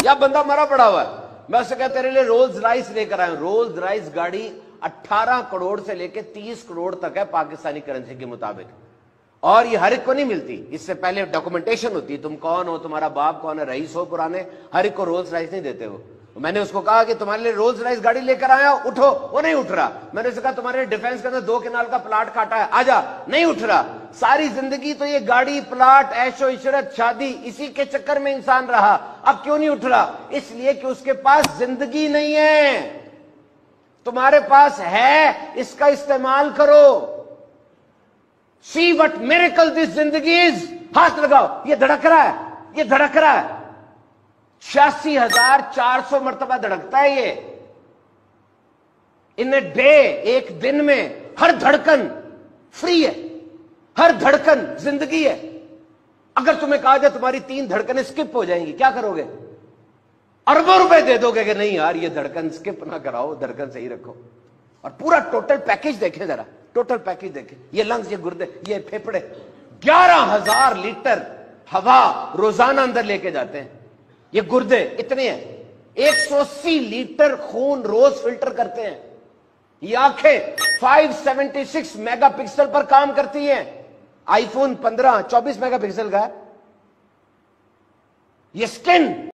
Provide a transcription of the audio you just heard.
या बंदा मरा पड़ा हुआ है, मैं उससे कहता तेरे लिए रोल्स राइस लेकर आया हूं। रोल्स राइस गाड़ी 18 करोड़ से लेकर 30 करोड़ तक है पाकिस्तानी करेंसी के मुताबिक, और ये हर एक को नहीं मिलती। इससे पहले डॉक्यूमेंटेशन होती है, तुम कौन हो, तुम्हारा बाप कौन है, रईस हो पुराने, हर एक को रोल्स राइस नहीं देते हो। मैंने उसको कहा कि तुम्हारे लिए रोल्स राइस गाड़ी लेकर आया, उठो, वो नहीं उठ रहा। मैंने उससे कहा तुम्हारे लिए डिफेंस के अंदर 2 कनाल का प्लाट काटा है, आजा, नहीं उठ रहा। सारी जिंदगी तो ये गाड़ी, प्लाट, ऐशो इशरत, शादी, इसी के चक्कर में इंसान रहा। अब क्यों नहीं उठ रहा? इसलिए कि उसके पास जिंदगी नहीं है। तुम्हारे पास है, इसका इस्तेमाल करो। सी वट मिरेकल दिस जिंदगी इज। हाथ लगाओ, ये धड़क रहा है, ये धड़क रहा है। 86,400 मरतबा धड़कता है ये इन ए डे, एक दिन में। हर धड़कन फ्री है, हर धड़कन जिंदगी है। अगर तुम्हें कहा जाए तुम्हारी 3 धड़कनें स्किप हो जाएंगी, क्या करोगे? अरबों रुपए दे दोगे कि नहीं यार ये धड़कन स्किप ना कराओ, धड़कन सही रखो। और पूरा टोटल पैकेज देखें जरा, टोटल पैकेज देखें। ये लंग्स, ये गुर्दे, ये फेफड़े, 11,000 लीटर हवा रोजाना अंदर लेके जाते हैं। ये गुर्दे इतने हैं, 180 लीटर खून रोज फिल्टर करते हैं। ये आंखें 576 मेगापिक्सल पर काम करती हैं। आईफोन 15 24 मेगापिक्सल का है। ये स्किन